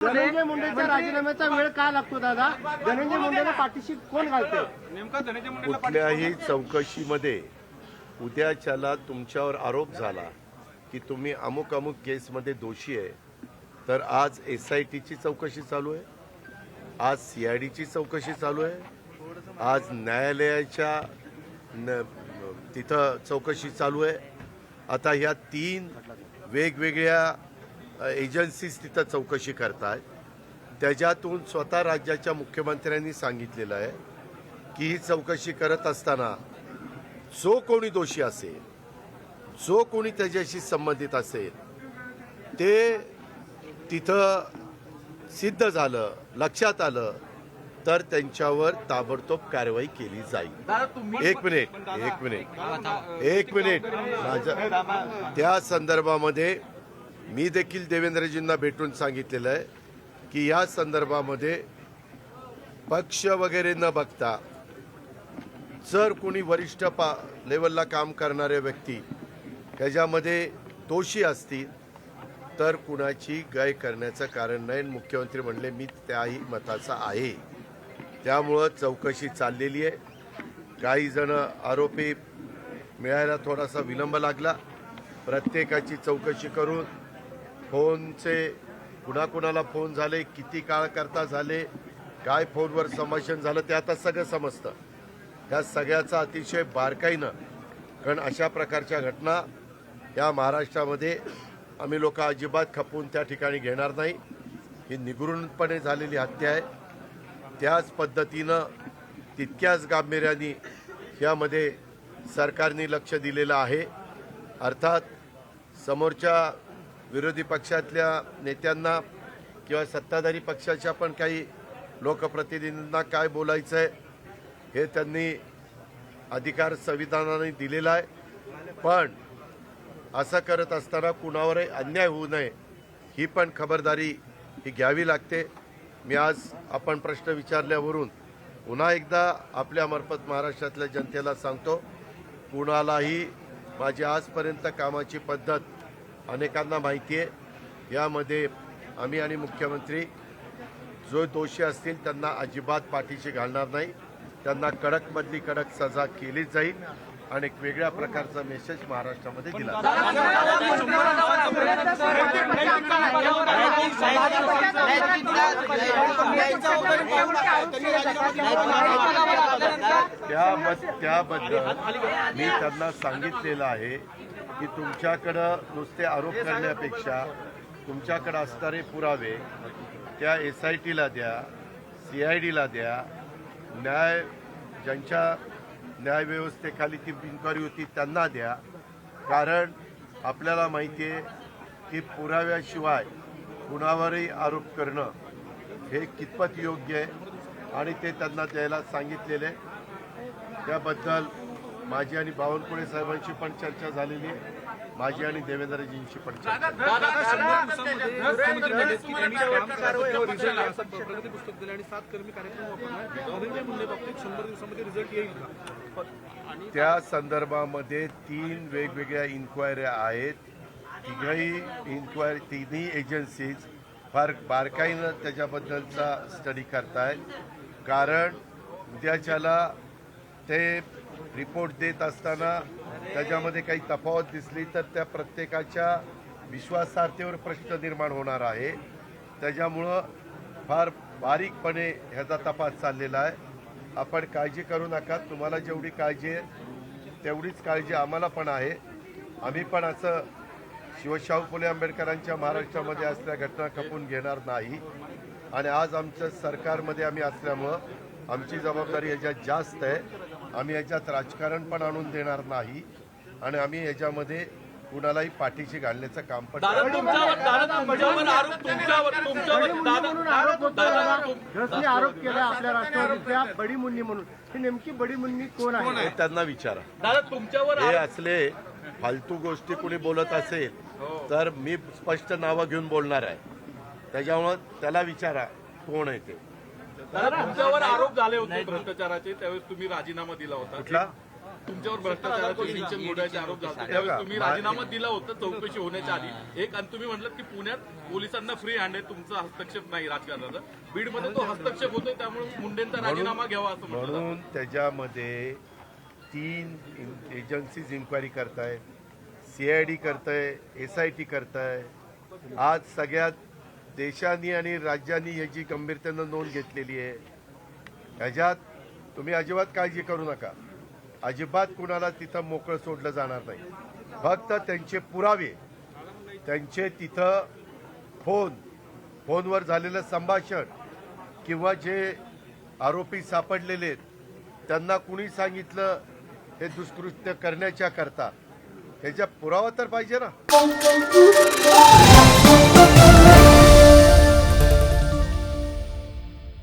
धनंजय मुंडेच्या राजीनाम्याचा वेळ का लागतो दादा? धनंजय मुंडेला पाठीशी कोण घालते? नेमका धनंजय मुंडेला कुठल्याही चौकशीमध्ये उद्याच्याला तुमच्यावर आरोप झाला की तुम्ही अमुक अमुक केसमध्ये दोषी आहे, तर आज SITची चौकशी चालू आहे, आज CIDची चौकशी चालू आहे, आज न्यायालयाच्या तिथं चौकशी चालू आहे. आता ह्या 3 वेगवेगळ्या एजन्सीज तिथं चौकशी करतायत. त्याच्यातून स्वतः राज्याच्या मुख्यमंत्र्यांनी सांगितलेलं आहे की ही चौकशी करत असताना जो कोणी दोषी असेल, जो कोणी त्याच्याशी संबंधित असेल, ते तिथं सिद्ध झालं, लक्षात आलं, तर त्यांच्यावर ताबडतोब कारवाई केली जाईल. एक मिनिट त्या संदर्भामध्ये मी देखील देवेंद्रजींना भेटून सांगितलेलं आहे की या संदर्भामध्ये पक्ष वगैरे न बघता जर कोणी वरिष्ठ लेवलला काम करणारे व्यक्ती त्याच्यामध्ये दोषी असतील तर कुणाची गय करण्याचं कारण नाही. मुख्यमंत्री म्हणले मी त्याही मताचा आहे. त्यामुळं चौकशी चाललेली आहे. काही जण आरोपी मिळायला थोडासा विलंब लागला. प्रत्येकाची चौकशी करून फोनचे कुणाकुणाला फोन झाले, किती काळ करता झाले, काय फोनवर संभाषण झालं, ते आता सगळं समजतं. या सगळ्याचा अतिशय बारकाईनं, कारण अशा प्रकारच्या घटना या महाराष्ट्रामध्ये आम्ही लोक अजिबात खपवून त्या ठिकाणी घेणार नाही. ही निगूढपणे झालेली हत्या आहे. त्याच पद्धतीनं तितक्याच गांभीर्याने यामध्ये सरकारने लक्ष दिलेलं आहे. अर्थात समोरच्या विरोधी पक्षातल्या नेत्यांना किंवा सत्ताधारी पक्षाच्या पण काही लोकप्रतिनिधींना काय बोलायचं आहे हे त्यांनी अधिकार संविधानाने दिलेला आहे. पण असं करत असताना कुणावरही अन्याय होऊ नये ही पण खबरदारी ही घ्यावी लागते. मी आज आपण प्रश्न विचारल्यावरून पुन्हा एकदा आपल्यामार्फत महाराष्ट्रातल्या जनतेला सांगतो, कुणालाही माझी आजपर्यंत कामाची पद्धत अनेकांना माहिती आहे. यामध्ये आम्ही आणि मुख्यमंत्री जो दोषी असतील त्यांना अजिबात पाठीशी घालणार नाही. त्यांना कडकमधली कडक सजा केली जाईल आणि एक वेगळ्या प्रकारचा मेसेज महाराष्ट्रामध्ये दिला. त्याबद्दल मी त्यांना सांगितलेलं आहे की तुमच्याकडं नुसते आरोप करण्यापेक्षा तुमच्याकडे असणारे पुरावे त्या SITला द्या, CIDला द्या, ज्यांच्या न्यायव्यवस्थेखाली ती इन्क्वायरी होती त्यांना द्या. कारण आपल्याला माहिती आहे की पुराव्याशिवाय कुणावरही आरोप करणं हे कितपत योग्य आहे आणि ते त्यांना द्यायला सांगितलेले. त्याबद्दल माझी आणि बावनकुळे साहेबांशी पण चर्चा झालेली आहे. माझी आणि देवेंद्रजींशी पण चर्चा. त्या संदर्भामध्ये 3 वेगवेगळ्या इन्क्वायऱ्या आहेत. तिन्ही एजन्सीज फार बारकाईनं त्याच्याबद्दलचा स्टडी करतायत. कारण उद्याच्याला ते रिपोर्ट देत असताना त्याच्यामध्ये काही तफावत दिसली तर त्या प्रत्येकाच्या विश्वासार्हतेवर प्रश्न निर्माण होणार आहे. त्याच्यामुळं फार बारीकपणे ह्याचा तपास चाललेला आहे. आपण काळजी करू नका. तुम्हाला जेवढी काळजी आहे तेवढीच काळजी आम्हाला पण आहे. आम्ही पण असं शिवशाहू फुले आंबेडकरांच्या महाराष्ट्रामध्ये असल्या घटना खपवून घेणार नाही. आणि आज आमच्या सरकारमध्ये आम्ही असल्यामुळं आमची जबाबदारी याच्यात जास्त आहे. आम्ही याच्यात राजकारण पण आणून देणार नाही आणि आम्ही याच्यामध्ये कुणालाही पाठीशी घालण्याचं काम पण आरोप केला आपल्या राष्ट्रवादीच्या बडी मुन्नी म्हणून. ही नेमकी बडी मुन्नी कोण आहे त्यांना विचारा. दादा तुमच्यावर हे असले फालतू गोष्टी कुणी बोलत असेल तर मी स्पष्ट नावं घेऊन बोलणार आहे. त्याच्यामुळं त्याला विचारा कोण आहे ते. तुमच्यावर आरोप झाले होते भ्रष्टाचाराचे, त्यावेळेस तुम्ही राजीनामा दिला होता. कुठला तुमच्यावर भ्रष्टाचाराचे सिंचन घोटाळ्याचे आरोप झाले त्यावेळेस तुम्ही राजीनामा दिला होता चौकशी होण्याच्या आधी एक, आणि तुम्ही म्हटलं की पुण्यात पोलिसांना फ्री हँड आहे, तुमचा हस्तक्षेप नाही राजकारणाचा. बीडमध्ये तो हस्तक्षेप होतोय, त्यामुळे मुंडेंचा राजीनामा घ्यावा असं म्हटलं जातं. म्हणून त्याच्यामध्ये 3 एजन्सीज इन्क्वायरी करताय, CID करताय, SIT करताय. आज सगळ्यात देशांनी आणि राज्यांनी याची गंभीरतेनं नोंद घेतलेली आहे. ह्याच्यात तुम्ही अजिबात काळजी करू नका. अजिबात कुणाला तिथं मोकळं सोडलं जाणार नाही. फक्त त्यांचे पुरावे, त्यांचे तिथं फोनवर झालेलं संभाषण किंवा जे आरोपी सापडलेले आहेत त्यांना कुणी सांगितलं हे दुष्कृत्य करण्याच्या करता, ह्याचा पुरावा तर पाहिजे ना.